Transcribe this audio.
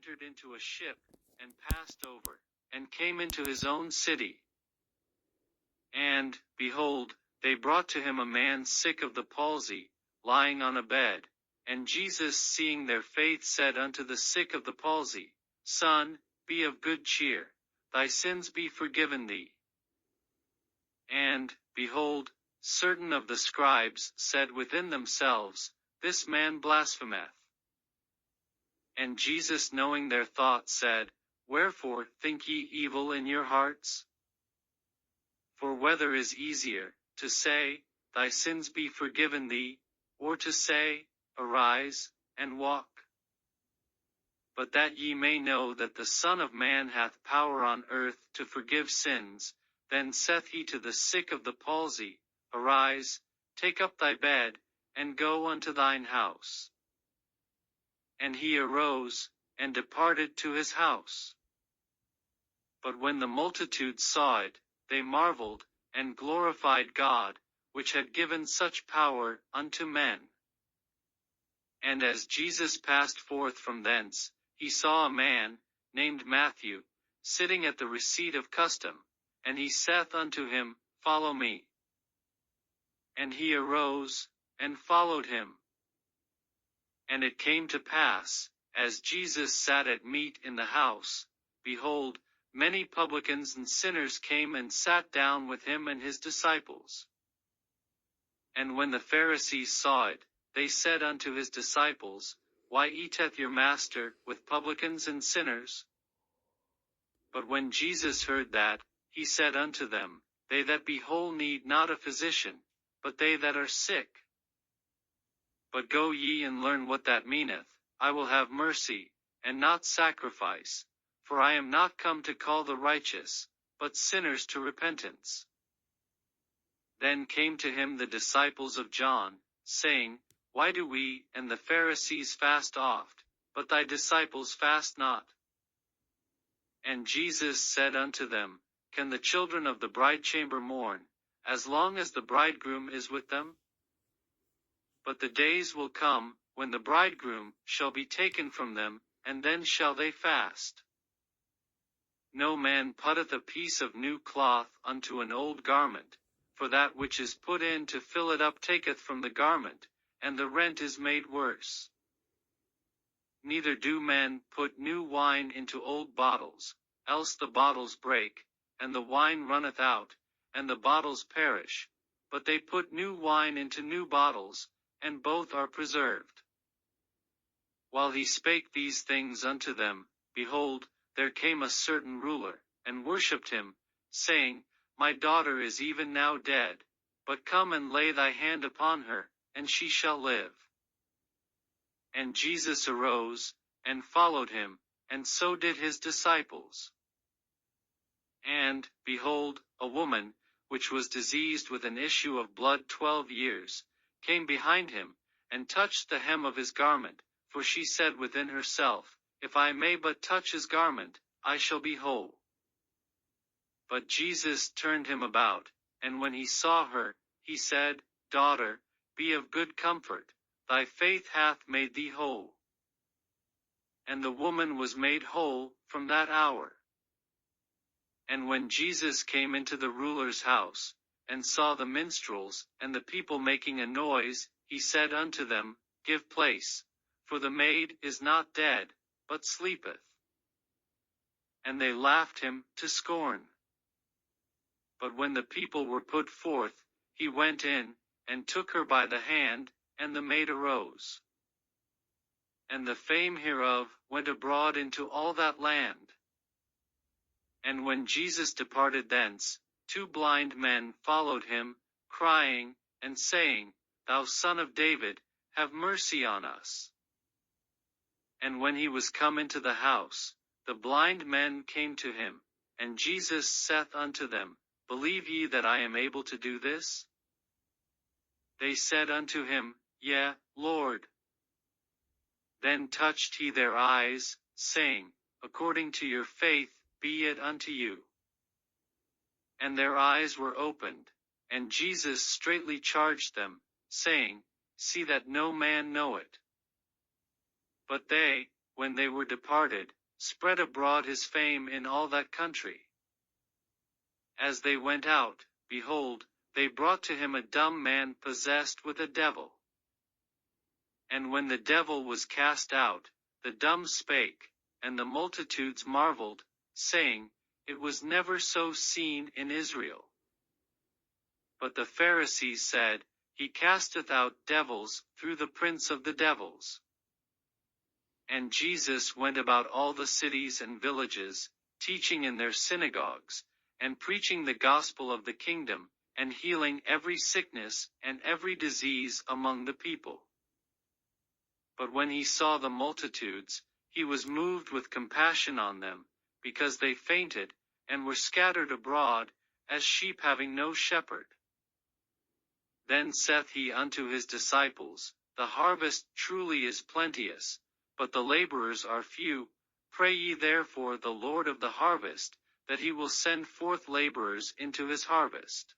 entered into a ship, and passed over, and came into his own city. And, behold, they brought to him a man sick of the palsy, lying on a bed. And Jesus, seeing their faith, said unto the sick of the palsy, Son, be of good cheer, thy sins be forgiven thee. And, behold, certain of the scribes said within themselves, This man blasphemeth. And Jesus, knowing their thoughts, said, Wherefore think ye evil in your hearts? For whether is easier, to say, Thy sins be forgiven thee, or to say, Arise, and walk? But that ye may know that the Son of Man hath power on earth to forgive sins, then saith he to the sick of the palsy, Arise, take up thy bed, and go unto thine house. And he arose, and departed to his house. But when the multitude saw it, they marveled, and glorified God, which had given such power unto men. And as Jesus passed forth from thence, he saw a man, named Matthew, sitting at the receipt of custom, and he saith unto him, Follow me. And he arose, and followed him. And it came to pass, as Jesus sat at meat in the house, behold, many publicans and sinners came and sat down with him and his disciples. And when the Pharisees saw it, they said unto his disciples, Why eateth your master with publicans and sinners? But when Jesus heard that, he said unto them, They that be whole need not a physician, but they that are sick. But go ye and learn what that meaneth, I will have mercy, and not sacrifice, for I am not come to call the righteous, but sinners to repentance. Then came to him the disciples of John, saying, Why do we and the Pharisees fast oft, but thy disciples fast not? And Jesus said unto them, Can the children of the bridechamber mourn, as long as the bridegroom is with them? But the days will come, when the bridegroom shall be taken from them, and then shall they fast. No man putteth a piece of new cloth unto an old garment, for that which is put in to fill it up taketh from the garment, and the rent is made worse. Neither do men put new wine into old bottles, else the bottles break, and the wine runneth out, and the bottles perish, but they put new wine into new bottles, and both are preserved. While he spake these things unto them, behold, there came a certain ruler, and worshipped him, saying, My daughter is even now dead, but come and lay thy hand upon her, and she shall live. And Jesus arose, and followed him, and so did his disciples. And, behold, a woman, which was diseased with an issue of blood 12 years, came behind him, and touched the hem of his garment, for she said within herself, If I may but touch his garment, I shall be whole. But Jesus turned him about, and when he saw her, he said, Daughter, be of good comfort, thy faith hath made thee whole. And the woman was made whole from that hour. And when Jesus came into the ruler's house, and saw the minstrels and the people making a noise, he said unto them, Give place, for the maid is not dead, but sleepeth. And they laughed him to scorn. But when the people were put forth, he went in, and took her by the hand, and the maid arose. And the fame hereof went abroad into all that land. And when Jesus departed thence, 2 blind men followed him, crying, and saying, Thou Son of David, have mercy on us. And when he was come into the house, the blind men came to him, and Jesus saith unto them, Believe ye that I am able to do this? They said unto him, Yea, Lord. Then touched he their eyes, saying, According to your faith, be it unto you. And their eyes were opened, and Jesus straitly charged them, saying, See that no man know it. But they, when they were departed, spread abroad his fame in all that country. As they went out, behold, they brought to him a dumb man possessed with a devil. And when the devil was cast out, the dumb spake, and the multitudes marveled, saying, It was never so seen in Israel. But the Pharisees said, He casteth out devils through the prince of the devils. And Jesus went about all the cities and villages, teaching in their synagogues, and preaching the gospel of the kingdom, and healing every sickness and every disease among the people. But when he saw the multitudes, he was moved with compassion on them, because they fainted, and were scattered abroad, as sheep having no shepherd. Then saith he unto his disciples, The harvest truly is plenteous, but the laborers are few. Pray ye therefore the Lord of the harvest, that he will send forth laborers into his harvest.